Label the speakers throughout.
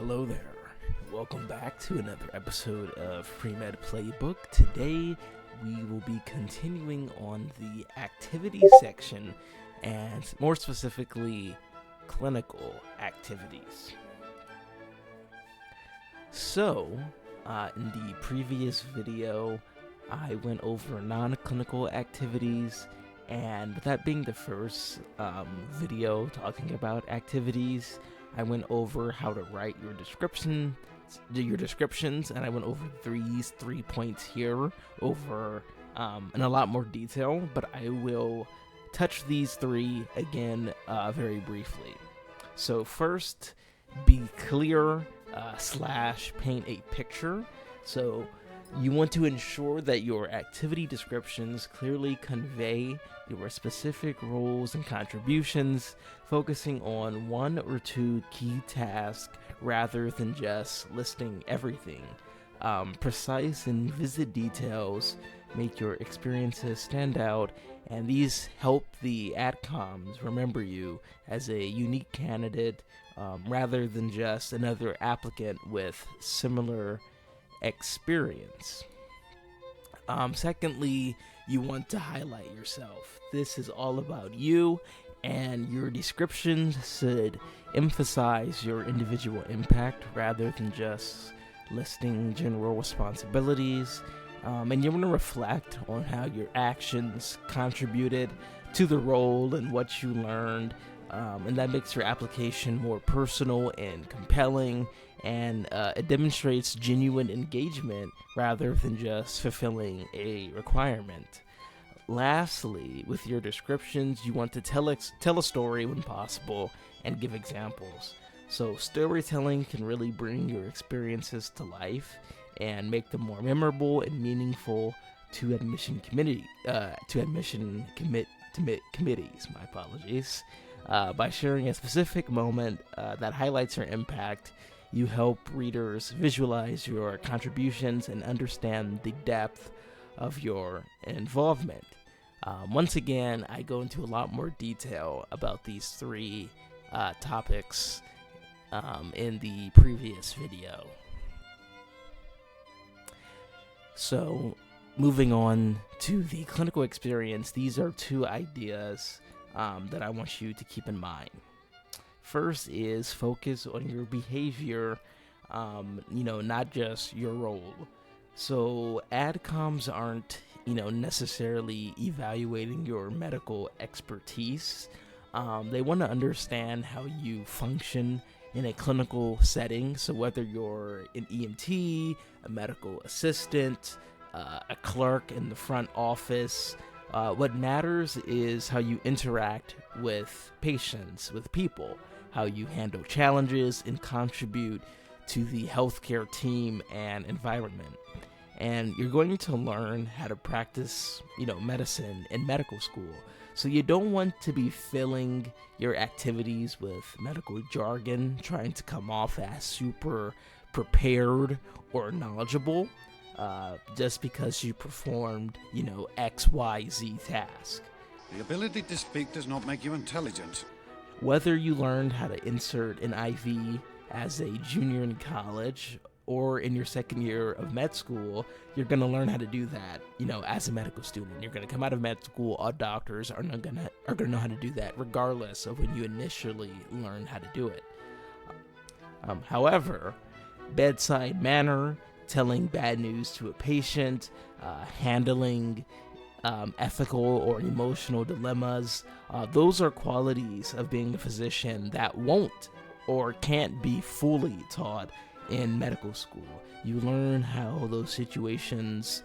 Speaker 1: Hello there. Welcome back to another episode of PreMed Playbook. Today we will be continuing on the activity section and more specifically clinical activities. So, in the previous video, I went over non-clinical activities, and with that being the first video talking about activities, I went over how to write your descriptions, and I went over these 3 points here in a lot more detail, but I will touch these three again very briefly. So first, be clear / paint a picture. So you want to ensure that your activity descriptions clearly convey your specific roles and contributions, focusing on one or two key tasks rather than just listing everything. Precise and vivid details make your experiences stand out, and these help the ACCOMAS remember you as a unique candidate rather than just another applicant with similar experience. Secondly, you want to highlight yourself. This is all about you, and your descriptions should emphasize your individual impact rather than just listing general responsibilities. And you want to reflect on how your actions contributed to the role and what you learned, and that makes your application more personal and compelling, and it demonstrates genuine engagement rather than just fulfilling a requirement. Lastly, with your descriptions, you want to tell a story when possible and give examples. So storytelling can really bring your experiences to life and make them more memorable and meaningful to admission committees. My apologies. By sharing a specific moment that highlights your impact, you help readers visualize your contributions and understand the depth of your involvement. Once again, I go into a lot more detail about these three topics in the previous video. So, moving on to the clinical experience, these are two ideas that I want you to keep in mind. First is focus on your behavior, not just your role. So ADCOMs aren't, necessarily evaluating your medical expertise. They want to understand how you function in a clinical setting. So whether you're an EMT, a medical assistant, a clerk in the front office, what matters is how you interact with patients, with people, how you handle challenges and contribute to the healthcare team and environment. And you're going to learn how to practice, medicine in medical school. So you don't want to be filling your activities with medical jargon, trying to come off as super prepared or knowledgeable, just because you performed, XYZ task.
Speaker 2: The ability to speak does not make you intelligent.
Speaker 1: Whether you learned how to insert an IV as a junior in college or in your second year of med school, you're going to learn how to do that, as a medical student. You're going to come out of med school, all doctors are going to know how to do that regardless of when you initially learn how to do it. However, bedside manner, telling bad news to a patient, handling ethical or emotional dilemmas, those are qualities of being a physician that won't or can't be fully taught in medical school. You learn how those situations,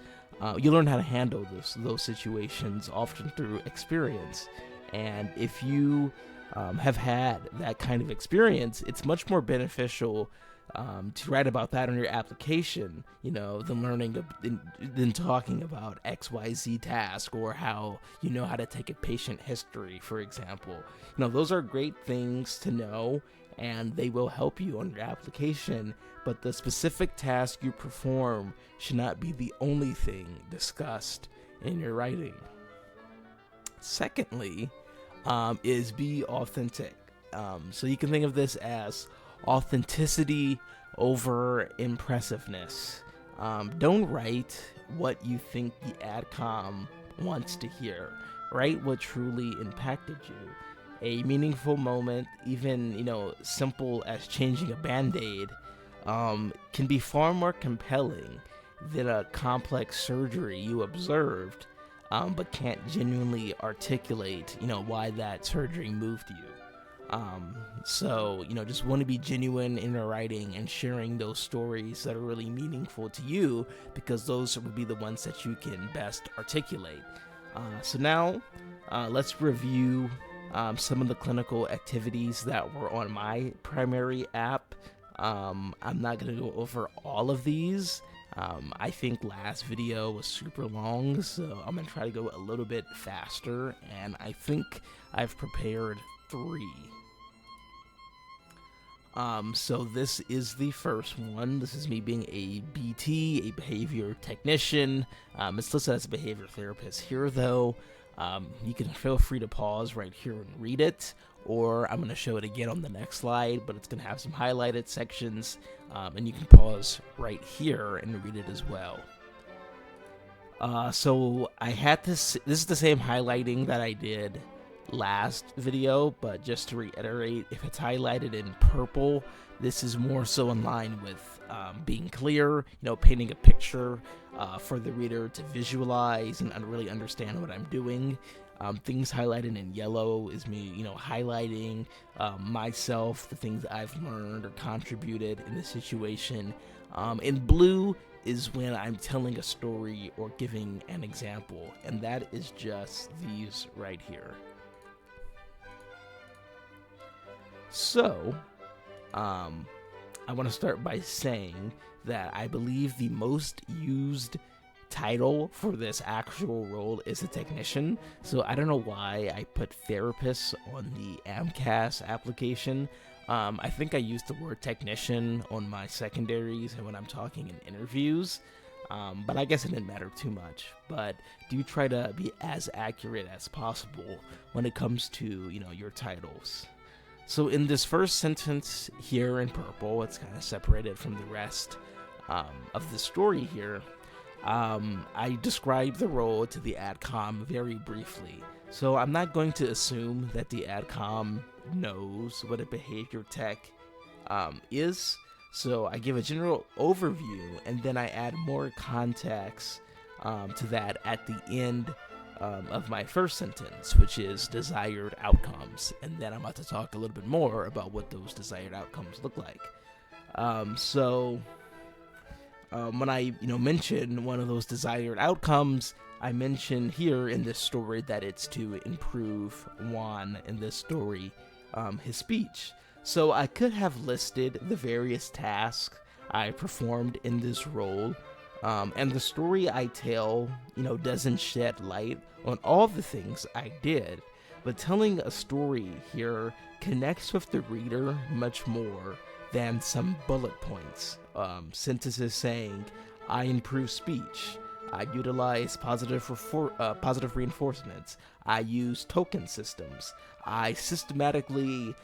Speaker 1: you learn how to handle those situations often through experience. And if you have had that kind of experience, it's much more beneficial to write about that on your application, than talking about XYZ task or how you know how to take a patient history, for example. Those are great things to know, and they will help you on your application, but the specific task you perform should not be the only thing discussed in your writing. Secondly, is be authentic. So you can think of this as authenticity over impressiveness. Don't write what you think the AdCom wants to hear. Write what truly impacted you. A meaningful moment, even simple as changing a band-aid, can be far more compelling than a complex surgery you observed, but can't genuinely articulate, why that surgery moved you. So just want to be genuine in your writing and sharing those stories that are really meaningful to you, because those would be the ones that you can best articulate. So now, let's review some of the clinical activities that were on my primary app. I'm not going to go over all of these. I think last video was super long, so I'm going to try to go a little bit faster, and I think I've prepared 3. So this is the first one. This is me being a BT, a behavior technician. It's listed as a behavior therapist here, though. You can feel free to pause right here and read it, or I'm going to show it again on the next slide, but it's going to have some highlighted sections, and you can pause right here and read it as well. So I had this is the same highlighting that I did last video, but just to reiterate, if it's highlighted in purple, this is more so in line with being clear, painting a picture for the reader to visualize and really understand what I'm doing. Things highlighted in yellow is me, highlighting myself, the things I've learned or contributed in the situation. In blue is when I'm telling a story or giving an example, and that is just these right here. So, I want to start by saying that I believe the most used title for this actual role is a technician. So I don't know why I put therapist on the AMCAS application. I think I used the word technician on my secondaries and when I'm talking in interviews, but I guess it didn't matter too much. But do try to be as accurate as possible when it comes to, your titles. So in this first sentence here in purple, it's kind of separated from the rest of the story here. I described the role to the AdCom very briefly. So I'm not going to assume that the AdCom knows what a behavior tech is. So I give a general overview, and then I add more context to that at the end of my first sentence, which is desired outcomes, and then I'm about to talk a little bit more about what those desired outcomes look like. When I mention one of those desired outcomes, I mention here in this story that it's to improve Juan in this story, his speech. So I could have listed the various tasks I performed in this role. And the story I tell, doesn't shed light on all the things I did, but telling a story here connects with the reader much more than some bullet points. Sentences saying, I improve speech, I utilize positive reinforcements, I use token systems, I systematically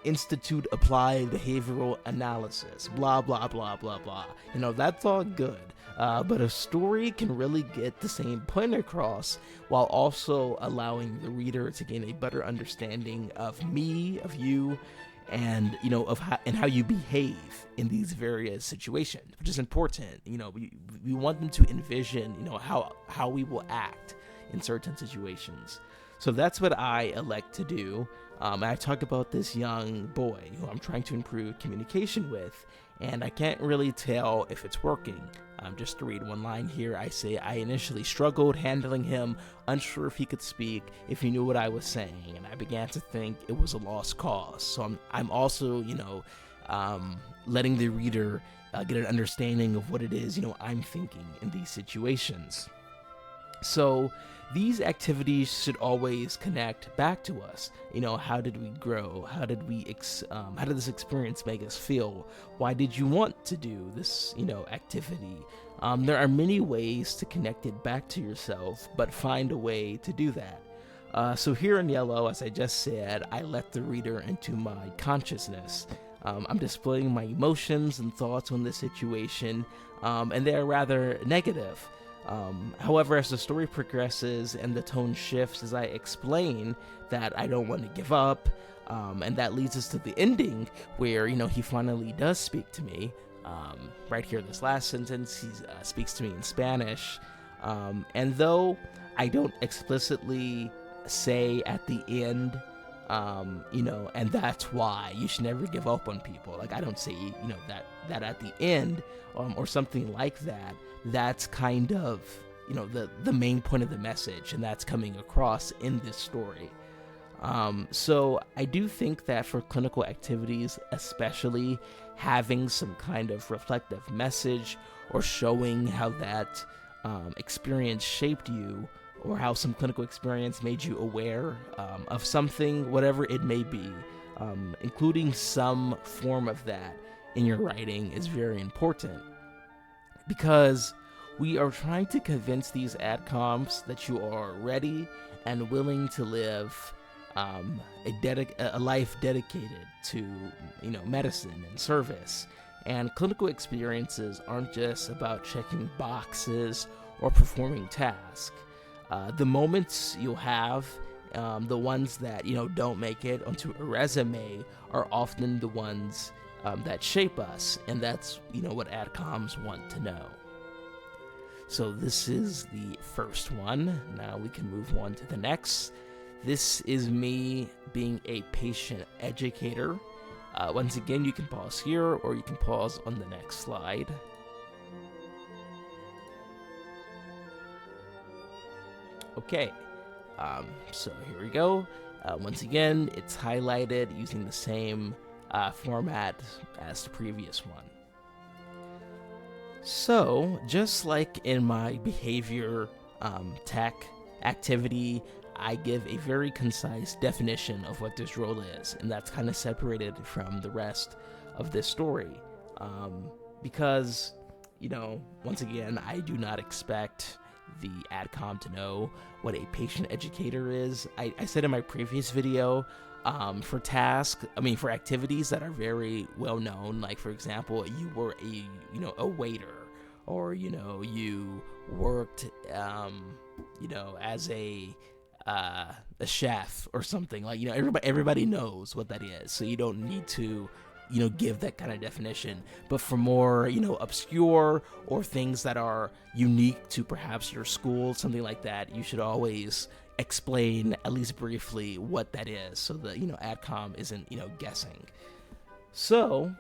Speaker 1: institute applied behavioral analysis, blah, blah, blah, blah, blah. That's all good. But a story can really get the same point across while also allowing the reader to gain a better understanding of me, of you, and of how you behave in these various situations, which is important. We want them to envision how we will act in certain situations. So that's what I elect to do. I talk about this young boy who I'm trying to improve communication with, and I can't really tell if it's working. Just to read one line here, I say, I initially struggled handling him, unsure if he could speak, if he knew what I was saying, and I began to think it was a lost cause. So I'm also, letting the reader get an understanding of what it is, I'm thinking in these situations. So these activities should always connect back to us. How did we grow? How did this experience make us feel? Why did you want to do this, activity? There are many ways to connect it back to yourself, but find a way to do that. So here in yellow, as I just said, I let the reader into my consciousness. I'm displaying my emotions and thoughts on this situation, and they're rather negative. However, as the story progresses and the tone shifts as I explain that I don't want to give up, and that leads us to the ending where, he finally does speak to me. Right here, this last sentence, he speaks to me in Spanish. And though I don't explicitly say at the end, and that's why you should never give up on people. Like, I don't say, that at the end, or something like that. That's kind of, the main point of the message, and that's coming across in this story. So I do think that for clinical activities, especially, having some kind of reflective message or showing how that experience shaped you, or how some clinical experience made you aware of something, whatever it may be, including some form of that in your writing is very important. Because we are trying to convince these ADCOMs that you are ready and willing to live a life dedicated to, medicine and service. And clinical experiences aren't just about checking boxes or performing tasks. The moments you'll have, the ones that, don't make it onto a resume, are often the ones that shape us, and that's, what ADCOMs want to know. So this is the first one. Now we can move on to the next. This is me being a patient educator. Once again, you can pause here, or you can pause on the next slide. Okay, so here we go. Once again, it's highlighted using the same format as the previous one. So, just like in my behavior tech activity, I give a very concise definition of what this role is, and that's kind of separated from the rest of this story. Because, once again, I do not expect the ADCOM to know what a patient educator is. I said in my previous video, for activities that are very well known, like for example, you were a waiter, or you worked as a chef or something, like everybody knows what that is, so you don't need to give that kind of definition. But for more obscure or things that are unique to perhaps your school, something like that, you should always explain at least briefly what that is, so that ADCOM isn't guessing. So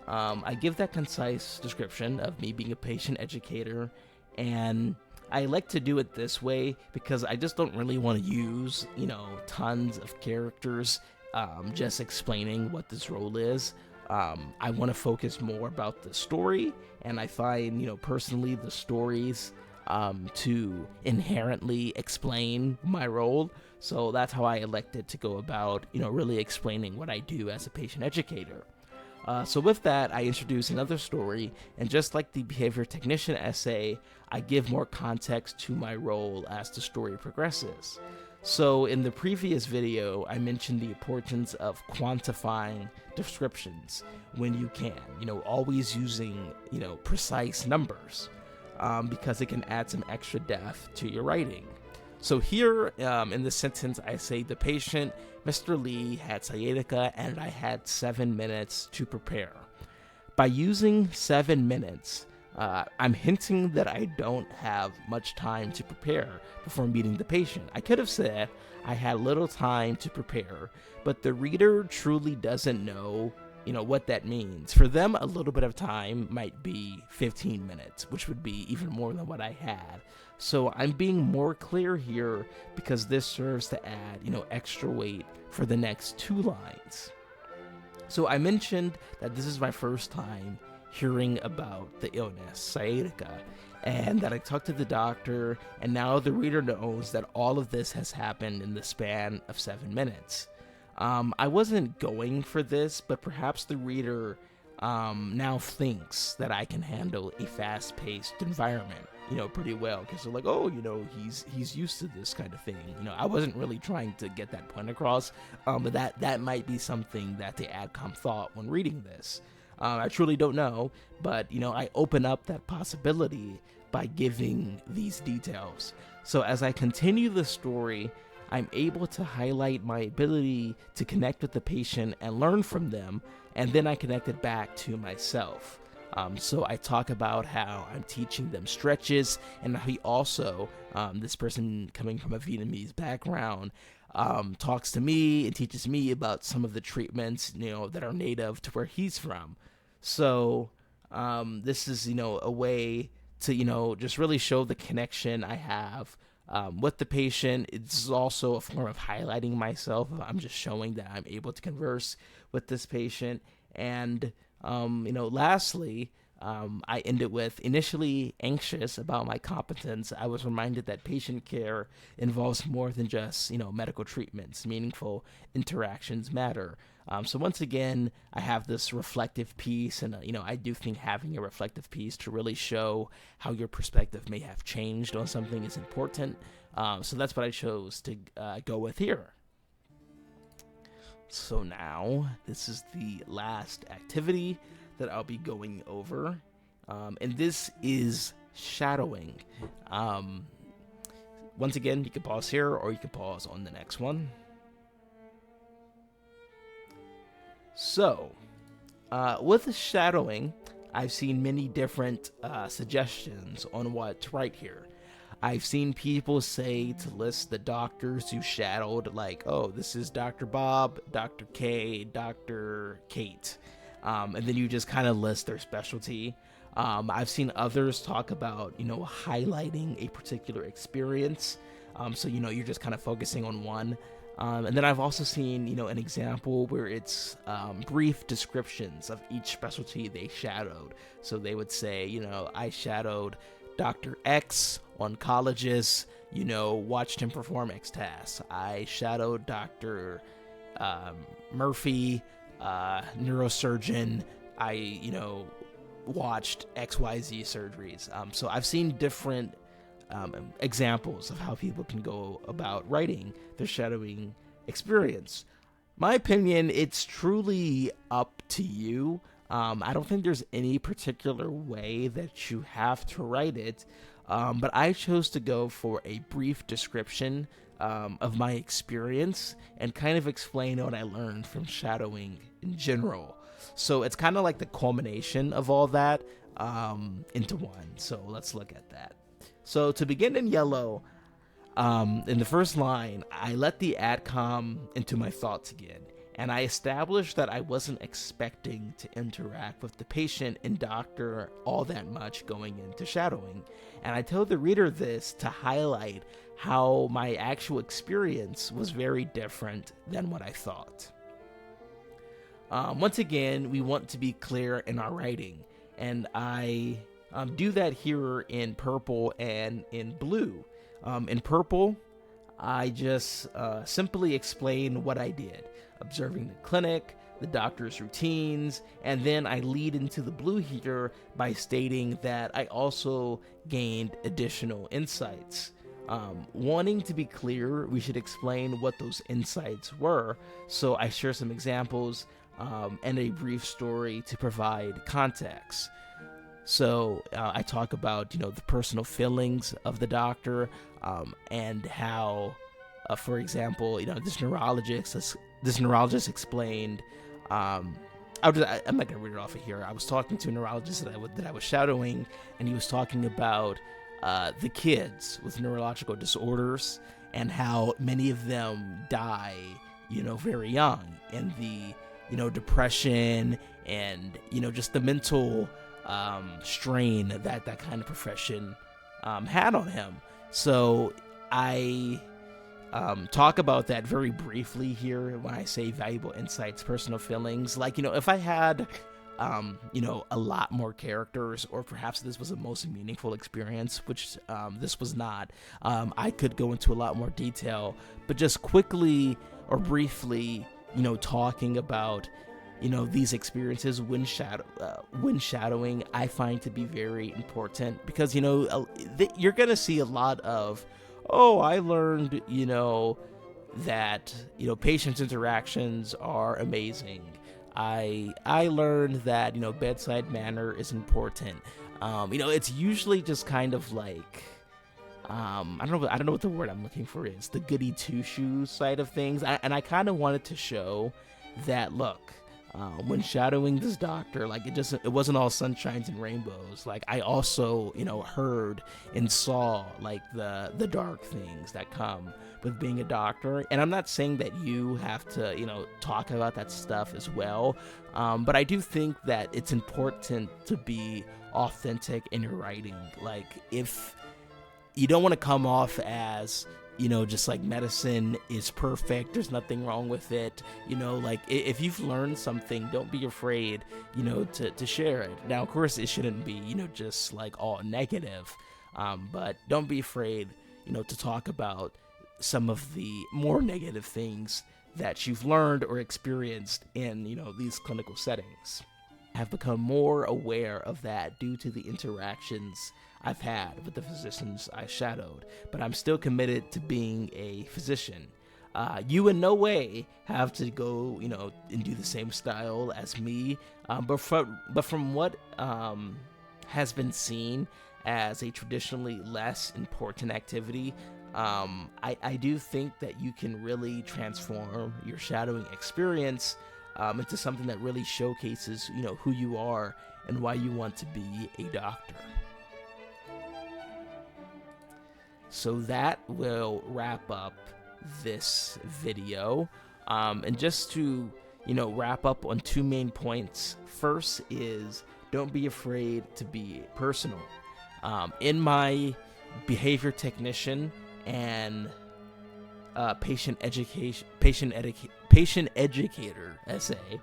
Speaker 1: I give that concise description of me being a patient educator, and I like to do it this way because I just don't really want to use tons of characters just explaining what this role is. I want to focus more about the story, and I find personally the stories to inherently explain my role. So that's how I elected to go about really explaining what I do as a patient educator. So with that, I introduce another story, and just like the behavior technician essay, I give more context to my role as the story progresses. So in the previous video, I mentioned the importance of quantifying descriptions when you can, always using, precise numbers, because it can add some extra depth to your writing. So here in this sentence, I say the patient, Mr. Lee, had sciatica, and I had 7 minutes to prepare. By using 7 minutes, I'm hinting that I don't have much time to prepare before meeting the patient. I could have said I had little time to prepare, but the reader truly doesn't know, what that means. For them, a little bit of time might be 15 minutes, which would be even more than what I had. So I'm being more clear here because this serves to add, extra weight for the next 2 lines. So I mentioned that this is my first time hearing about the illness, sciatica, and that I talked to the doctor, and now the reader knows that all of this has happened in the span of 7 minutes. I wasn't going for this, but perhaps the reader now thinks that I can handle a fast-paced environment. pretty well, because they're like, oh, he's used to this kind of thing. I wasn't really trying to get that point across, but that might be something that the AdCom thought when reading this. I truly don't know, but I open up that possibility by giving these details. So as I continue the story, I'm able to highlight my ability to connect with the patient and learn from them, and then I connect it back to myself. So I talk about how I'm teaching them stretches, and how he also, this person coming from a Vietnamese background, talks to me and teaches me about some of the treatments, that are native to where he's from. So this is, a way to, just really show the connection I have with the patient. It's also a form of highlighting myself. I'm just showing that I'm able to converse with this patient. And, lastly, I ended with, initially anxious about my competence, I was reminded that patient care involves more than just, medical treatments. Meaningful interactions matter. So once again, I have this reflective piece, and, I do think having a reflective piece to really show how your perspective may have changed on something is important. So that's what I chose to go with here. So now, this is the last activity that I'll be going over, and this is shadowing. Once again, you can pause here, or you can pause on the next one. So, with shadowing, I've seen many different suggestions on what to write here. I've seen people say to list the doctors who shadowed, like, oh, this is Dr. Bob, Dr. K, Dr. Kate. And then you just kind of list their specialty. I've seen others talk about, highlighting a particular experience. So, you're just kind of focusing on one. And then I've also seen, an example where it's brief descriptions of each specialty they shadowed. So they would say, I shadowed Dr. X, oncologist, watched him perform X tasks. I shadowed Dr. Murphy, neurosurgeon. I, watched XYZ surgeries. So I've seen different examples of how people can go about writing their shadowing experience. My opinion, it's truly up to you. I don't think there's any particular way that you have to write it, but I chose to go for a brief description of my experience and kind of explain what I learned from shadowing in general. So it's kind of like the culmination of all that into one. So let's look at that. So to begin in yellow, in the first line, I let the AdCom into my thoughts again, and I established that I wasn't expecting to interact with the patient and doctor all that much going into shadowing. And I told the reader this to highlight how my actual experience was very different than what I thought. Once again, we want to be clear in our writing, and I do that here in purple and in blue. In purple, I just simply explain what I did, observing the clinic, the doctor's routines, and then I lead into the blue here by stating that I also gained additional insights. Wanting to be clear, we should explain what those insights were, so I share some examples and a brief story to provide context. So I talk about, the personal feelings of the doctor, and how, for example, this neurologist explained. I'm not gonna read it off of here. I was talking to a neurologist that I was shadowing, and he was talking about the kids with neurological disorders and how many of them die, very young, and the depression and just the mental strain that kind of profession had on him. So I talk about that very briefly here when I say valuable insights, personal feelings. Like, if I had a lot more characters, or perhaps this was a most meaningful experience, which this was not, I could go into a lot more detail, but just quickly or briefly, talking about these experiences when shadowing, I find to be very important because, you're going to see a lot of, oh, I learned, that, patients' interactions are amazing. I learned that, bedside manner is important. It's usually just kind of like, I don't know what the word I'm looking for is, the goody two shoes side of things. And I kind of wanted to show that, look, when shadowing this doctor, like it wasn't all sunshines and rainbows. Like I also, heard and saw like the dark things that come with being a doctor. And I'm not saying that you have to, talk about that stuff as well. But I do think that it's important to be authentic in your writing. Like if you don't want to come off as, just like medicine is perfect, there's nothing wrong with it, like if you've learned something, don't be afraid, to share it. Now, of course, it shouldn't be, just like all negative, but don't be afraid, to talk about some of the more negative things that you've learned or experienced in, these clinical settings. I have become more aware of that due to the interactions I've had with the physicians I shadowed, but I'm still committed to being a physician. You in no way have to go, and do the same style as me, but from what has been seen as a traditionally less important activity, I do think that you can really transform your shadowing experience into something that really showcases, who you are and why you want to be a doctor. So that will wrap up this video. And just to, wrap up on two main points. First is don't be afraid to be personal. In my behavior technician and patient educator essay,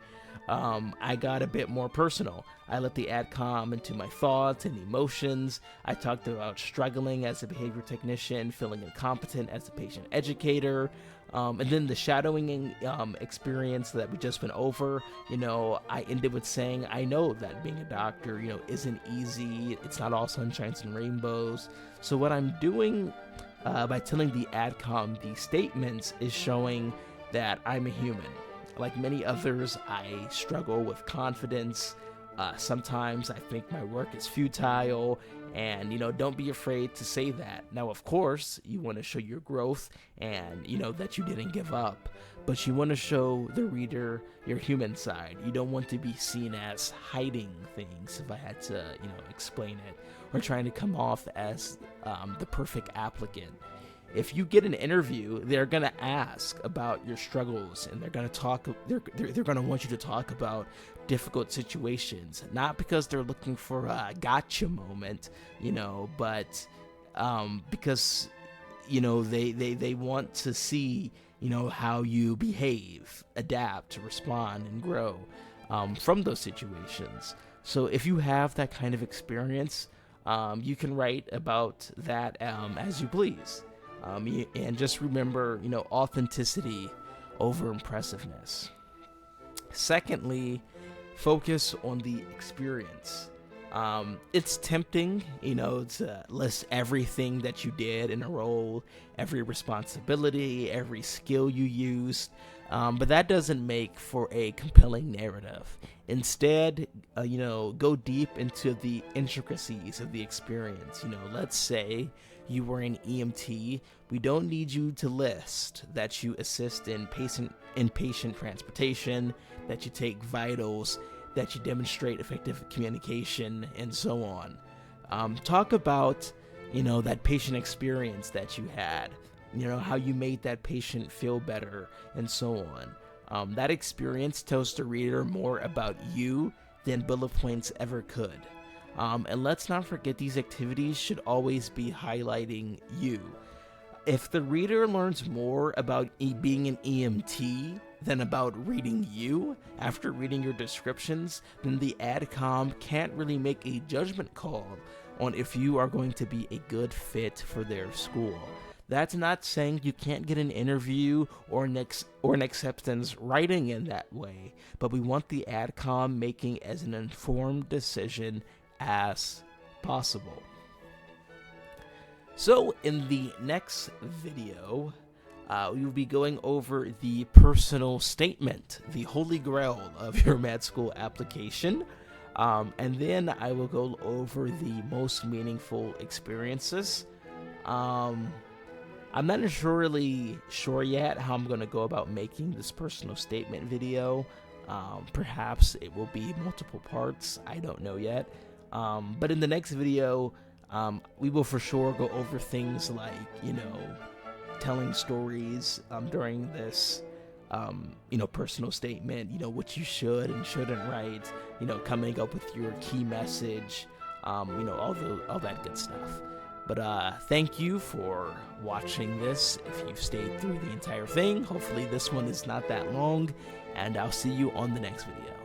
Speaker 1: I got a bit more personal. I let the ADCOM into my thoughts and emotions. I talked about struggling as a behavior technician, feeling incompetent as a patient educator, and then the shadowing experience that we just went over. I ended with saying I know that being a doctor, isn't easy. It's not all sunshines and rainbows. So what I'm doing by telling the ADCOM these statements is showing that I'm a human. Like many others, I struggle with confidence. Sometimes I think my work is futile, and, don't be afraid to say that. Now, of course, you want to show your growth and, that you didn't give up, but you want to show the reader your human side. You don't want to be seen as hiding things, if I had to, explain it, or trying to come off as the perfect applicant. If you get an interview, they're gonna ask about your struggles, and they're gonna want you to talk about difficult situations, not because they're looking for a gotcha moment, but because they want to see how you behave, adapt, respond, and grow from those situations. So if you have that kind of experience, you can write about that as you please. And just remember, authenticity over impressiveness. Secondly, focus on the experience. It's tempting, to list everything that you did in a role, every responsibility, every skill you used, but that doesn't make for a compelling narrative. Instead, go deep into the intricacies of the experience. Let's say you were an EMT. We don't need you to list that you assist in patient transportation, that you take vitals, that you demonstrate effective communication, and so on. Talk about, that patient experience that you had, how you made that patient feel better, and so on. That experience tells the reader more about you than bullet points ever could. And let's not forget, these activities should always be highlighting you. If the reader learns more about being an EMT than about reading you after reading your descriptions, then the ADCOM can't really make a judgment call on if you are going to be a good fit for their school. That's not saying you can't get an interview or an acceptance writing in that way, but we want the AdCom making as an informed decision as possible. So in the next video, we will be going over the personal statement, the holy grail of your med school application. And then I will go over the most meaningful experiences. I'm not really sure yet how I'm going to go about making this personal statement video. Perhaps it will be multiple parts. I don't know yet. But in the next video, we will for sure go over things like, telling stories during this, personal statement, what you should and shouldn't write, coming up with your key message, all that good stuff. But thank you for watching this. If you've stayed through the entire thing, hopefully this one is not that long, and I'll see you on the next video.